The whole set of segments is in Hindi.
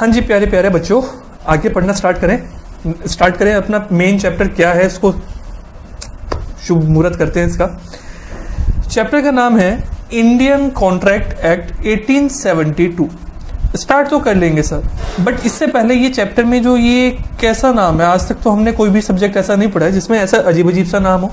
हाँ जी प्यारे प्यारे बच्चों, आगे पढ़ना स्टार्ट करें। अपना मेन चैप्टर क्या है इसको शुभ मुहूर्त करते हैं। इसका चैप्टर का नाम है इंडियन कॉन्ट्रैक्ट एक्ट 1872। स्टार्ट तो कर लेंगे सर, बट इससे पहले ये चैप्टर में जो ये कैसा नाम है, आज तक तो हमने कोई भी सब्जेक्ट ऐसा नहीं पढ़ा है जिसमें ऐसा अजीब अजीब सा नाम हो।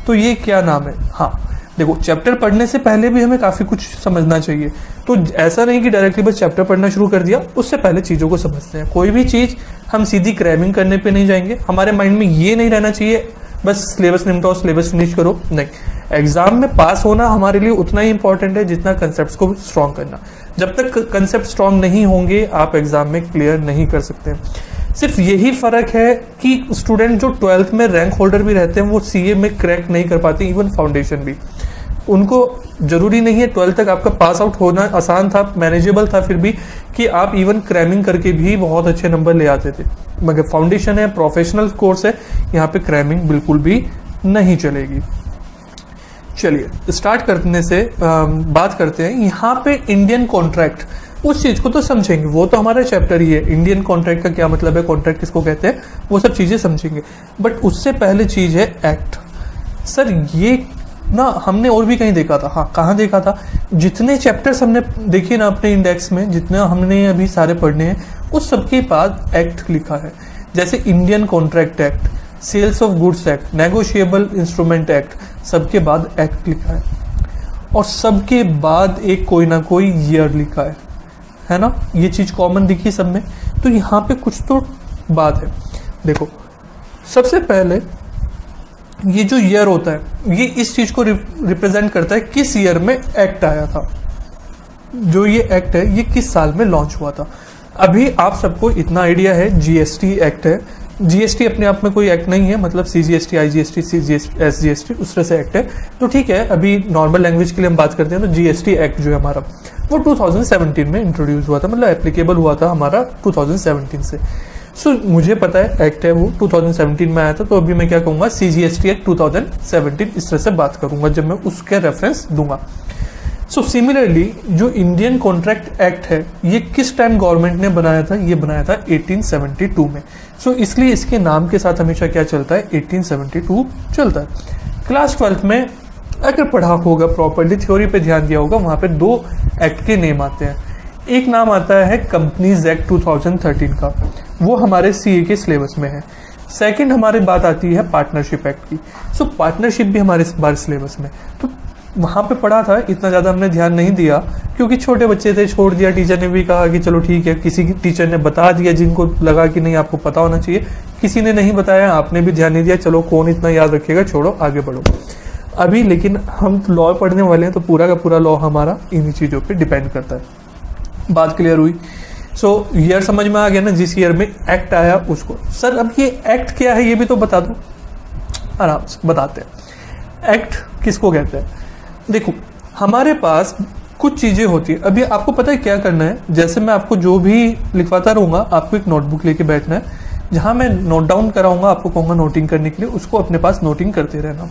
तो ये क्या नाम है? हाँ देखो, चैप्टर पढ़ने से पहले भी हमें काफी कुछ समझना चाहिए। तो ऐसा नहीं कि डायरेक्टली बस चैप्टर पढ़ना शुरू कर दिया, उससे पहले चीजों को समझते हैं। कोई भी चीज हम सीधी क्रैमिंग करने पे नहीं जाएंगे। हमारे माइंड में ये नहीं रहना चाहिए बस सिलेबस निपटाओ, सिलेबस फिनिश करो। नहीं, एग्जाम में पास होना हमारे लिए उतना ही इंपॉर्टेंट है जितना कंसेप्ट को स्ट्रॉन्ग करना। जब तक कंसेप्ट स्ट्रॉन्ग नहीं होंगे आप एग्जाम में क्लियर नहीं कर सकते। सिर्फ यही फर्क है कि स्टूडेंट जो 12th में रैंक होल्डर भी रहते हैं वो सीए में क्रैक नहीं कर पाते, इवन फाउंडेशन भी। उनको जरूरी नहीं है 12th तक आपका पास आउट होना आसान था, मैनेजेबल था फिर भी, कि आप इवन क्रैमिंग करके भी बहुत अच्छे नंबर ले आते थे। मगर फाउंडेशन है, प्रोफेशनल कोर्स है, यहाँ पे क्रैमिंग बिल्कुल भी नहीं चलेगी। चलिए स्टार्ट करने से बात करते हैं। यहाँ पे इंडियन कॉन्ट्रैक्ट, उस चीज को तो समझेंगे, वो तो हमारा चैप्टर ही है। इंडियन कॉन्ट्रैक्ट का क्या मतलब है, कॉन्ट्रैक्ट किसको कहते हैं, वो सब चीजें समझेंगे। बट उससे पहले चीज है एक्ट। सर ये ना हमने और भी कहीं देखा था। हाँ, कहाँ देखा था? जितने चैप्टर्स हमने देखे ना अपने इंडेक्स में, जितने हमने अभी सारे पढ़ने हैं, उस सबके बाद एक्ट लिखा है। जैसे Indian contract act, sales of goods act, negotiable instrument act, सबके बाद एक्ट लिखा है। और सबके बाद एक कोई ना कोई ईयर लिखा है ना? ये चीज कॉमन दिखी सब में। तो यहाँ पे कुछ तो बात है। देखो, सबसे पहले ये जो ईयर होता है ये इस चीज को रिप्रेजेंट करता है किस ईयर में एक्ट आया था। जो ये एक्ट है ये किस साल में लॉन्च हुआ था। अभी आप सबको इतना आइडिया है, जीएसटी एक्ट है। जीएसटी अपने आप में कोई एक्ट नहीं है, मतलब सीजीएसटी, आईजीएसटी, एसजीएसटी उस तरह से एक्ट है। तो ठीक है, अभी नॉर्मल लैंग्वेज के लिए हम बात करते हैं तो जीएसटी एक्ट जो है हमारा वो 2017 में इंट्रोड्यूस हुआ था, मतलब एप्लीकेबल हुआ था हमारा 2017 से। सो मुझे पता है एक्ट है वो 2017 में आया था। तो अभी मैं क्या कहूंगा, सीजीएसटी एक्ट 2017 इस तरह से बात करूंगा जब मैं उसके रेफरेंस दूंगा। सो सिमिलरली जो इंडियन कॉन्ट्रैक्ट एक्ट है ये किस टाइम गवर्नमेंट ने बनाया था? ये बनाया था 1872 में। सो इसलिए इसके नाम के साथ हमेशा क्या चलता है, 1872 चलता है। क्लास 12th में अगर पढ़ा होगा, प्रॉपर्ली थ्योरी पे ध्यान दिया होगा, वहां पे दो एक्ट के नेम आते हैं। एक नाम आता है कंपनीज एक्ट 2013 का, वो हमारे सीए के सिलेबस में है। सेकंड हमारी बात आती है पार्टनरशिप एक्ट की। सो पार्टनरशिप भी हमारे इस बार सिलेबस में, तो वहां पे पढ़ा था, इतना ज्यादा हमने ध्यान नहीं दिया क्योंकि छोटे बच्चे थे, छोड़ दिया। टीचर ने भी कहा कि चलो ठीक है, किसी टीचर ने बता दिया जिनको लगा कि नहीं आपको पता होना चाहिए, किसी ने नहीं बताया, आपने भी ध्यान नहीं दिया, चलो कौन इतना याद रखेगा, छोड़ो आगे बढ़ो। अभी लेकिन हम लॉ पढ़ने वाले हैं तो पूरा का पूरा लॉ हमारा इन्हीं चीजों पर डिपेंड करता है। बात क्लियर हुई? सो ईयर समझ में आ गया ना, जिस ईयर में एक्ट आया उसको। सर अब ये एक्ट क्या है ये भी तो बता दो। आराम से बताते हैं एक्ट किसको कहते हैं। देखो, हमारे पास कुछ चीजें होती है। अभी आपको पता है क्या करना है, जैसे मैं आपको जो भी लिखवाता रहूंगा, आपको एक नोटबुक लेके बैठना है, जहां मैं नोट डाउन कराऊंगा, आपको कहूंगा नोटिंग करने के लिए, उसको अपने पास नोटिंग करते रहना।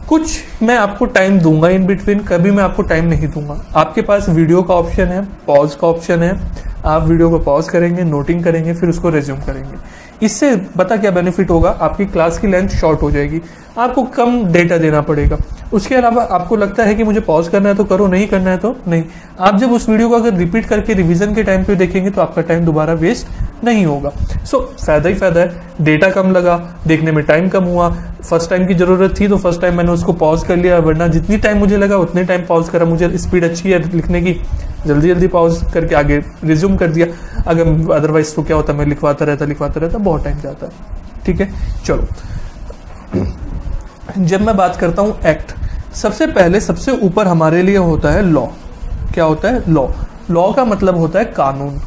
कुछ मैं आपको टाइम दूंगा इन बिटवीन, कभी मैं आपको टाइम नहीं दूंगा। आपके पास वीडियो का ऑप्शन है, पॉज का ऑप्शन है, आप वीडियो को पॉज करेंगे, नोटिंग करेंगे, फिर उसको रिज्यूम करेंगे। इससे पता क्या बेनिफिट होगा, आपकी क्लास की लेंथ शॉर्ट हो जाएगी, आपको कम डेटा देना पड़ेगा। उसके अलावा आपको लगता है कि मुझे पॉज करना है तो करो, नहीं करना है तो नहीं। आप जब उस वीडियो को अगर रिपीट करके रिवीजन के टाइम पे देखेंगे तो आपका टाइम दोबारा वेस्ट नहीं होगा। सो फायदा ही फायदा है, डेटा कम लगा, देखने में टाइम कम हुआ। फर्स्ट टाइम की जरूरत थी तो फर्स्ट टाइम मैंने उसको पॉज कर लिया, वरना जितनी टाइम मुझे लगा उतने टाइम पॉज करा। मुझे स्पीड अच्छी है लिखने की, जल्दी जल्दी पॉज करके आगे रिज्यूम कर दिया। अगर अदरवाइज तो क्या होता, मैं लिखवाता रहता, बहुत टाइम जाता है। ठीक है, चलो जब मैं बात करता हूं एक्ट, सबसे पहले सबसे ऊपर हमारे लिए होता है लॉ। क्या होता है? लॉ। लॉ का मतलब होता है कानून।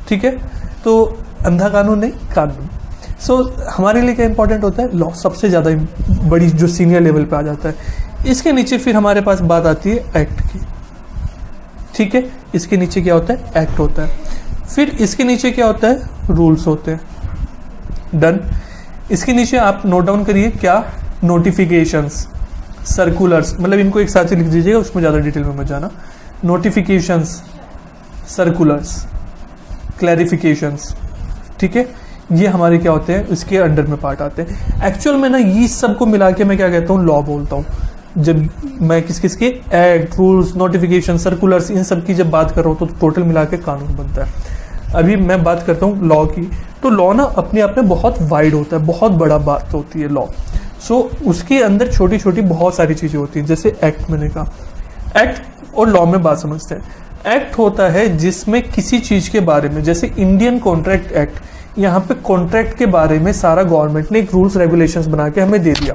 ठीक है, तो अंधा कानून नहीं, कानून। सो हमारे लिए क्या इंपॉर्टेंट होता है? लॉ सबसे ज्यादा बड़ी, जो सीनियर लेवल पे आ जाता है। इसके नीचे फिर हमारे पास बात आती है एक्ट की। ठीक है, इसके नीचे क्या होता है? एक्ट होता है। फिर इसके नीचे क्या होता है? रूल्स होते हैं। डन। इसके नीचे आप नोट डाउन करिए क्या? नोटिफिकेशंस, सर्कुलर्स, मतलब इनको एक साथ ही लिख दीजिएगा, उसमें ज्यादा डिटेल में मत जाना। नोटिफिकेशंस, सर्कुलर्स, क्लैरिफिकेशंस, ठीक है, ये हमारे क्या होते हैं, इसके अंडर में पार्ट आते हैं। एक्चुअल में ना ये सबको मिला के मैं क्या कहता हूँ, लॉ बोलता हूँ। जब मैं किस किस के एक्ट, रूल्स, नोटिफिकेशन, सर्कुलर्स, इन सब की जब बात कर रहा हूँ तो टोटल मिला के कानून बनता है। अभी मैं बात करता हूँ लॉ की, तो लॉ ना अपने आप में बहुत वाइड होता है, बहुत बड़ा बात होती है लॉ। सो उसके अंदर छोटी छोटी बहुत सारी चीजें होती हैं। जैसे एक्ट, मैंने कहा एक्ट और लॉ में बात समझते हैं। एक्ट होता है जिसमें किसी चीज के बारे में, जैसे इंडियन कॉन्ट्रैक्ट एक्ट, यहाँ पे कॉन्ट्रैक्ट के बारे में सारा गवर्नमेंट ने एक रूल्स रेगुलेशंस बना के हमें दे दिया।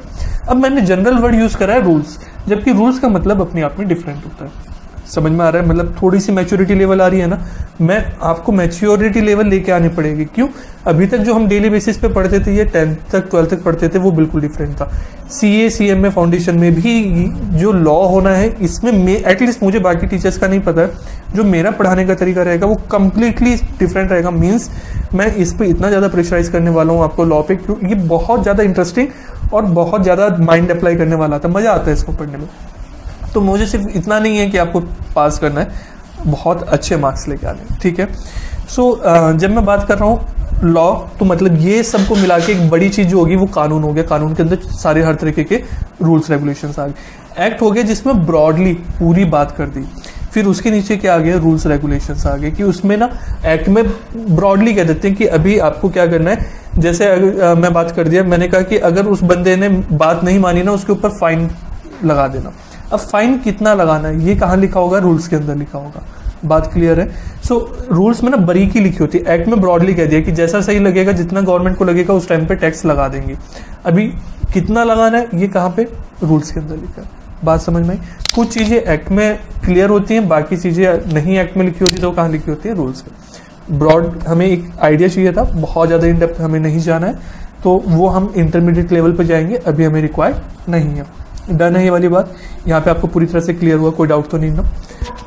अब मैंने जनरल वर्ड यूज करा है रूल्स, जबकि रूल्स का मतलब अपने आप में डिफरेंट होता है। समझ में आ रहा है, मतलब थोड़ी सी मैच्योरिटी लेवल आ रही है ना। मैं आपको मैच्योरिटी लेवल लेके आनी पड़ेगी। क्यों? अभी तक जो हम डेली बेसिस पे पढ़ते थे, ये 10th तक 12th तक पढ़ते थे, वो बिल्कुल डिफरेंट था। CA CMA फाउंडेशन में भी जो लॉ होना है, इसमें एटलीस्ट मुझे बाकी टीचर्स का नहीं पता है, जो मेरा पढ़ाने का तरीका रहेगा वो कंप्लीटली डिफरेंट रहेगा। मीन्स मैं इस पे इतना ज्यादा प्रेशराइज करने वाला हूँ आपको लॉ पे, क्यों ये बहुत ज्यादा इंटरेस्टिंग और बहुत ज्यादा माइंड अप्लाई करने वाला था, मजा आता है इसको पढ़ने में। तो मुझे सिर्फ इतना नहीं है कि आपको पास करना है, बहुत अच्छे मार्क्स लेके आने हैं, ठीक है। सो जब मैं बात कर रहा हूँ लॉ, तो मतलब ये सबको मिला के एक बड़ी चीज जो होगी वो कानून हो गया। कानून के अंदर सारे हर तरीके के रूल्स रेगुलेशंस आ गए। एक्ट हो गया जिसमें ब्रॉडली पूरी बात कर दी। फिर उसके नीचे क्या आ गया, रूल्स रेगुलेशंस आ गए, कि उसमें ना एक्ट में ब्रॉडली कह देते हैं कि अभी आपको क्या करना है। जैसे मैं बात कर दिया, मैंने कहा कि अगर उस बंदे ने बात नहीं मानी ना, उसके ऊपर फाइन लगा देना। अब फाइन कितना लगाना है ये कहाँ लिखा होगा, रूल्स के अंदर लिखा होगा। बात क्लियर है। सो रूल्स में ना बारीकी लिखी होती है। एक्ट में ब्रॉडली कह दिया कि जैसा सही लगेगा, जितना गवर्नमेंट को लगेगा उस टाइम पे टैक्स लगा देंगे। अभी कितना लगाना है ये कहाँ पे, रूल्स के अंदर लिखा है। बात समझ में आई? कुछ चीजें एक्ट में क्लियर होती हैं, बाकी चीजें नहीं एक्ट में लिखी होती, तो कहाँ लिखी होती है, रूल्स में। ब्रॉड हमें एक आइडिया चाहिए था, बहुत ज्यादा इन डेप्थ हमें नहीं जाना है, तो वो हम इंटरमीडिएट लेवल पे जाएंगे, अभी हमें रिक्वायर्ड नहीं है। डन है ये वाली बात? यहाँ पे आपको पूरी तरह से क्लियर हुआ, कोई डाउट तो नहीं ना?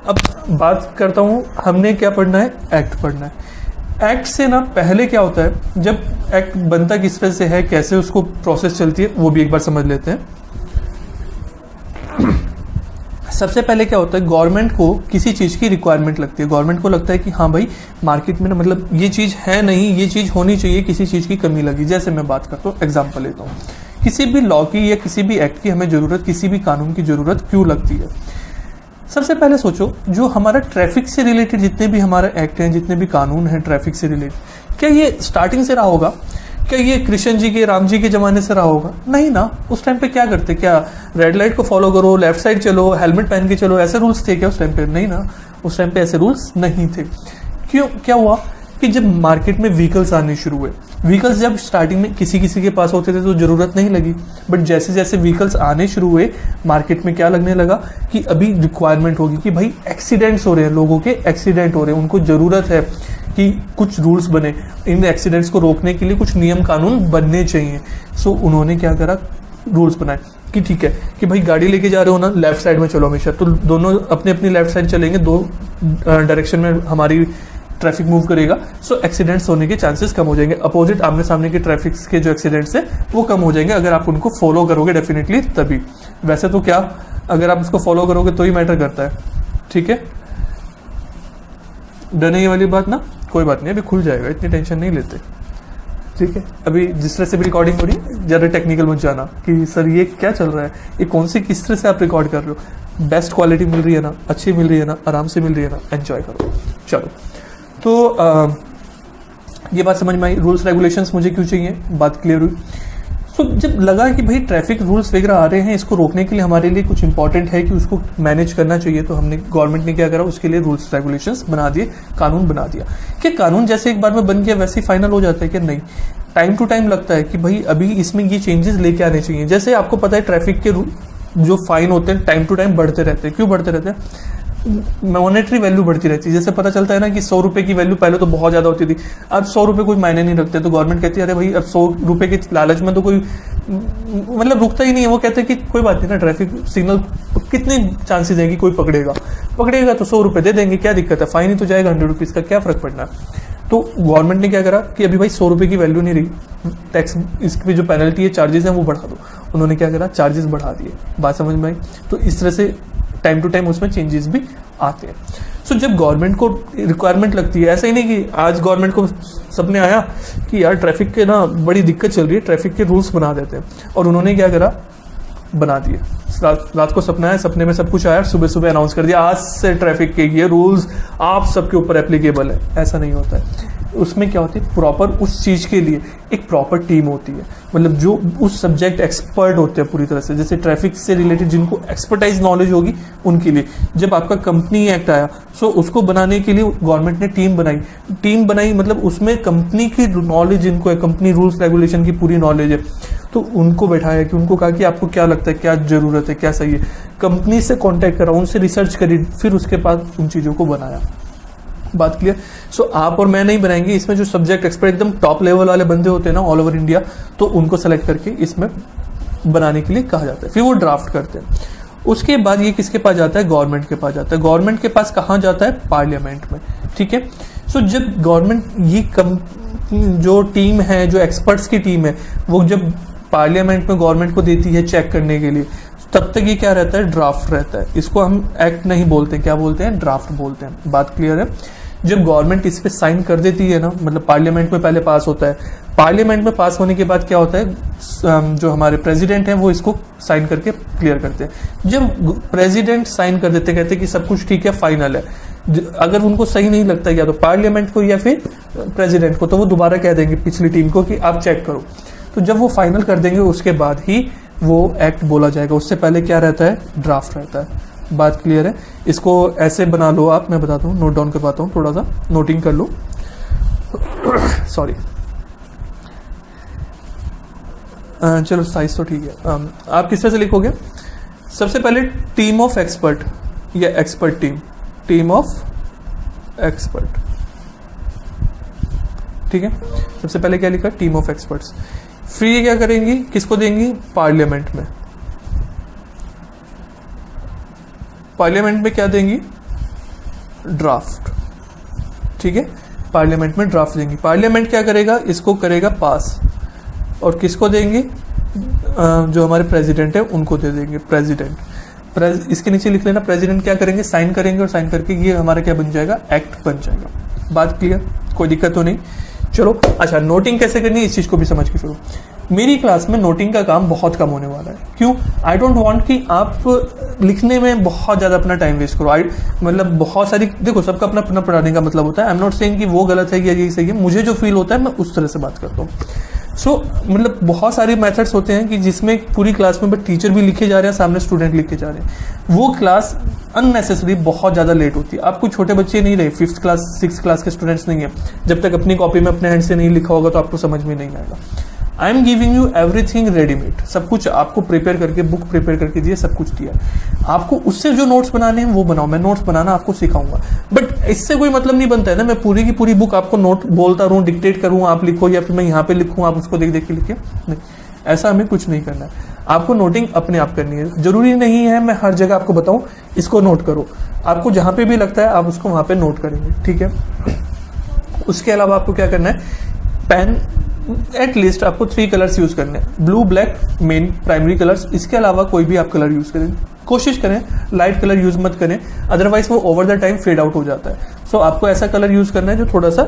अब बात करता हूँ, हमने क्या पढ़ना है, एक्ट पढ़ना है। एक्ट से ना पहले क्या होता है, जब एक्ट बनता किस तरह से है, कैसे उसको प्रोसेस चलती है, वो भी एक बार समझ लेते हैं। सबसे पहले क्या होता है, गवर्नमेंट को किसी चीज की रिक्वायरमेंट लगती है। गवर्नमेंट को लगता है कि हाँ भाई मार्केट में ना, मतलब ये चीज है नहीं, ये चीज होनी चाहिए, किसी चीज की कमी लगी। जैसे मैं बात करता हूँ, एग्जाम्पल लेता हूँ, किसी भी लॉ की या किसी भी एक्ट की हमें जरूरत, किसी भी कानून की जरूरत क्यों लगती है। सबसे पहले सोचो, जो हमारा ट्रैफिक से रिलेटेड जितने भी हमारे एक्ट हैं, जितने भी कानून हैं ट्रैफिक से रिलेटेड, क्या ये स्टार्टिंग से रहा होगा? क्या ये कृष्ण जी के, राम जी के जमाने से रहा होगा? नहीं ना। उस टाइम पे क्या करते, क्या रेड लाइट को फॉलो करो, लेफ्ट साइड चलो, हेलमेट पहन के चलो, ऐसे रूल्स थे क्या उस टाइम पे? नहीं ना, उस टाइम पे ऐसे रूल्स नहीं थे। क्यों? क्या हुआ कि जब मार्केट में व्हीकल्स आने शुरू हुए, व्हीकल्स जब स्टार्टिंग में किसी किसी के पास होते थे तो जरूरत नहीं लगी, बट जैसे जैसे व्हीकल्स आने शुरू हुए, मार्केट में क्या लगने लगा कि अभी रिक्वायरमेंट होगी कि भाई एक्सीडेंट्स हो रहे हैं, लोगों के एक्सीडेंट हो रहे हैं, उनको जरूरत है कि कुछ रूल्स बने, इन एक्सीडेंट्स को रोकने के लिए कुछ नियम कानून बनने चाहिए। सो उन्होंने क्या करा, रूल्स बनाए कि ठीक है कि भाई गाड़ी लेके जा रहे हो ना, लेफ्ट साइड में चलो हमेशा, तो दोनों अपनी अपनी लेफ्ट साइड चलेंगे, दो डायरेक्शन में हमारी ट्रैफिक मूव करेगा। सो एक्सीडेंट्स होने के चांसेस कम हो जाएंगे। अपोजिट आमने सामने के ट्रैफिक के जो एक्सीडेंट्स है वो कम हो जाएंगे अगर आप उनको फॉलो करोगे डेफिनेटली तभी। वैसे तो क्या, अगर आप उसको फॉलो करोगे तो ही मैटर करता है, ठीक है। डन है ये वाली बात ना? कोई बात नहीं, अभी खुल जाएगा, इतनी टेंशन नहीं लेते, ठीक है। अभी जिस तरह से भी रिकॉर्डिंग हो रही है, ज्यादा टेक्निकल मत जाना कि सर ये क्या चल रहा है, ये कौन सी किस तरह से आप रिकॉर्ड कर रहे हो। बेस्ट क्वालिटी मिल रही है ना, अच्छी मिल रही है ना, आराम से मिल रही है ना, एंजॉय करो। चलो, तो ये बात समझ में आई, रूल्स रेगुलेशंस मुझे क्यों चाहिए, बात क्लियर हुई। सो जब लगा कि भाई ट्रैफिक रूल्स वगैरह आ रहे हैं, इसको रोकने के लिए हमारे लिए कुछ इंपॉर्टेंट है कि उसको मैनेज करना चाहिए, तो हमने, गवर्नमेंट ने क्या करा, उसके लिए रूल्स रेगुलेशंस बना दिए, कानून बना दिया। कि कानून जैसे एक बार में बन गया वैसे ही फाइनल हो जाता है कि नहीं, टाइम टू टाइम लगता है कि भाई अभी इसमें ये चेंजेस लेके आने चाहिए। जैसे आपको पता है ट्रैफिक के जो फाइन होते हैं टाइम टू टाइम बढ़ते रहते हैं। क्यों बढ़ते रहते हैं? मॉनेटरी वैल्यू बढ़ती रहती है। जैसे पता चलता है ना कि 100 रुपए की वैल्यू पहले तो बहुत ज्यादा होती थी, अब 100 रुपए कोई मायने नहीं रखते, तो गवर्नमेंट कहती है अरे भाई अब 100 रुपए के लालच में तो कोई मतलब रुकता ही नहीं है। वो कहते हैं कि कोई बात नहीं ना, ट्रैफिक सिग्नल कितने चांसेस है कि कोई पकड़ेगा तो 100 रुपए दे देंगे, क्या दिक्कत है, फाइन ही तो जाएगा 100 रुपीज का, क्या फर्क पड़ना। तो गवर्नमेंट ने क्या करा कि अभी भाई 100 रुपए की वैल्यू नहीं रही, टैक्स इसकी जो पेनल्टी है, चार्जेस है वो बढ़ा दो। उन्होंने क्या करा, चार्जेस बढ़ा दिए। बात समझ में आई? तो इस तरह से टाइम टू टाइम उसमें चेंजेस भी आते हैं। सो जब गवर्नमेंट को रिक्वायरमेंट लगती है, ऐसा ही नहीं कि आज गवर्नमेंट को सपने आया कि यार ट्रैफिक के ना बड़ी दिक्कत चल रही है, ट्रैफिक के रूल्स बना देते हैं, और उन्होंने क्या करा, बना दिए। रात को सपना है, सपने में सब कुछ आया, सुबह सुबह अनाउंस कर दिया आज से ट्रैफिक के ये रूल्स आप सबके ऊपर एप्लीकेबल है। ऐसा नहीं होता है। उसमें क्या होती है, प्रॉपर उस चीज के लिए एक प्रॉपर टीम होती है, मतलब जो उस सब्जेक्ट एक्सपर्ट होते हैं पूरी तरह से, जैसे ट्रैफिक से रिलेटेड जिनको एक्सपर्टाइज नॉलेज होगी उनके लिए। जब आपका कंपनी एक्ट आया, सो उसको बनाने के लिए गवर्नमेंट ने टीम बनाई, मतलब उसमें कंपनी की नॉलेज जिनको है, कंपनी रूल्स रेगुलेशन की पूरी नॉलेज है, तो उनको बैठाया कि उनको कहा कि आपको क्या लगता है, क्या जरूरत है, क्या सही है। कंपनी से कांटेक्ट करा, उनसे रिसर्च करी, फिर उसके बाद उन चीजों को बनाया। बात क्लियर। सो आप और मैं नहीं बनाएंगे, इसमें जो सब्जेक्ट एक्सपर्ट एकदम टॉप लेवल वाले बंदे होते हैं ना ऑल ओवर इंडिया, तो उनको सेलेक्ट करके इसमें बनाने के लिए कहा जाता है, फिर वो ड्राफ्ट करते हैं। उसके बाद ये किसके पास जाता है, गवर्नमेंट के पास जाता है। गवर्नमेंट के पास कहाँ जाता है, पार्लियामेंट में, ठीक है। सो जब गवर्नमेंट ये जो टीम है, जो एक्सपर्ट्स की टीम है, वो जब पार्लियामेंट में गवर्नमेंट को देती है चेक करने के लिए, तब तक ये क्या रहता है, ड्राफ्ट रहता है। इसको हम एक्ट नहीं बोलते, क्या बोलते हैं, ड्राफ्ट बोलते हैं। बात क्लियर है। जब गवर्नमेंट इस पे साइन कर देती है ना, मतलब पार्लियामेंट में पहले पास होता है, पार्लियामेंट में पास होने के बाद क्या होता है, जो हमारे प्रेसिडेंट हैं वो इसको साइन करके क्लियर करते हैं। जब प्रेसिडेंट साइन कर देते, कहते हैं कि सब कुछ ठीक है, फाइनल है, अगर उनको सही नहीं लगता या तो पार्लियामेंट को या फिर प्रेसिडेंट को, तो वो दोबारा कह देंगे पिछली टीम को कि आप चेक करो। तो जब वो फाइनल कर देंगे उसके बाद ही वो एक्ट बोला जाएगा, उससे पहले क्या रहता है, ड्राफ्ट रहता है। बात क्लियर है। इसको ऐसे बना लो आप, मैं बताता हूँ, नोट डाउन करवाता हूँ, थोड़ा सा नोटिंग कर लो। सॉरी, चलो साइज तो ठीक है। आप किस तरह से लिखोगे, सबसे पहले टीम ऑफ एक्सपर्ट या एक्सपर्ट टीम ऑफ एक्सपर्ट, ठीक है। सबसे पहले क्या लिखा, टीम ऑफ एक्सपर्ट्स। फिर ये क्या करेंगी, किसको देंगी, पार्लियामेंट में। पार्लियामेंट में क्या देंगी, ड्राफ्ट, ठीक है। पार्लियामेंट में ड्राफ्ट देंगी। पार्लियामेंट क्या करेगा, इसको करेगा पास, और किसको देंगे, जो हमारे प्रेसिडेंट है उनको दे देंगे, प्रेसिडेंट। इसके नीचे लिख लेना, प्रेसिडेंट क्या करेंगे, साइन करेंगे, और साइन करके ये हमारा क्या बन जाएगा, एक्ट बन जाएगा। बात क्लियर, कोई दिक्कत तो नहीं। चलो अच्छा, नोटिंग कैसे करनी है इस चीज को भी समझ के चलो। मेरी क्लास में नोटिंग का काम बहुत कम होने वाला है। क्यों, आई डोंट वांट कि आप लिखने में बहुत ज्यादा अपना टाइम वेस्ट करो। मतलब बहुत सारी, देखो सबका अपना अपना पढ़ाने का मतलब होता है। आई एम नॉट सेइंग कि वो गलत है या ये सही है, मुझे जो फील होता है मैं उस तरह से बात करता हूँ। मतलब बहुत सारे मेथड्स होते हैं कि जिसमें पूरी क्लास में टीचर भी लिखे जा रहे हैं, सामने स्टूडेंट लिखे जा रहे हैं, वो क्लास अननेसेसरी बहुत ज्यादा लेट होती है। आप कोई छोटे बच्चे नहीं रहे, 5th क्लास 6th क्लास के स्टूडेंट्स नहीं है, जब तक अपनी कॉपी में अपने हैंड से नहीं लिखा होगा तो आपको समझ में नहीं आएगा। I am giving you everything readymade, सब कुछ आपको प्रिपेयर करके, बुक प्रिपेयर करके दिए, सब कुछ दिया। आपको उससे जो नोट्स बनाने हैं वो बनाओ, मैं नोट्स बनाना आपको सिखाऊंगा। बट इससे कोई मतलब नहीं बनता है ना मैं पूरी की पूरी बुक आपको नोट बोलता रहूं, डिक्टेट करूं, आप लिखो, या फिर मैं यहाँ पे लिखूं, आप उसको देख देख के लिखे। नहीं, ऐसा हमें कुछ नहीं करना है। आपको नोटिंग अपने आप करनी है। जरूरी नहीं है मैं हर जगह आपको बताऊं इसको नोट करो, आपको जहां पे भी लगता है आप उसको वहां पे नोट करेंगे, ठीक है। उसके अलावा आपको क्या करना है, पेन एटलीस्ट आपको 3 कलर्स यूज करने हैं, blue black main primary colours. इसके अलावा कोई भी आप कलर यूज करें, कोशिश करें लाइट कलर यूज मत करें, अदरवाइज वो over the time fade out हो जाता है। सो आपको ऐसा कलर यूज करना है जो थोड़ा सा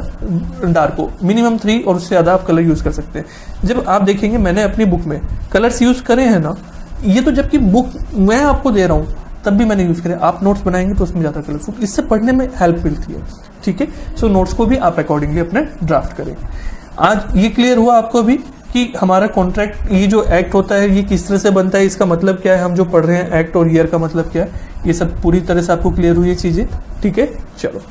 डार्क हो, मिनिमम 3 और उससे ज्यादा आप कलर यूज कर सकते हैं। जब आप देखेंगे मैंने अपनी बुक में कलर्स यूज करे हैं ना, ये तो जबकि बुक मैं आपको दे रहा हूं तब भी मैंने यूज करे, आप नोट्स बनाएंगे तो उसमें ज्यादा कलरफुल, इससे पढ़ने में हेल्प मिलती है, ठीक है। सो नोट्स को भी आप अकॉर्डिंगली अपने ड्राफ्ट करेंगे। आज ये क्लियर हुआ आपको भी कि हमारा कॉन्ट्रैक्ट, ये जो एक्ट होता है ये किस तरह से बनता है, इसका मतलब क्या है, हम जो पढ़ रहे हैं एक्ट और ईयर का मतलब क्या है, ये सब पूरी तरह से आपको क्लियर हुई ये चीजें, ठीक है। चलो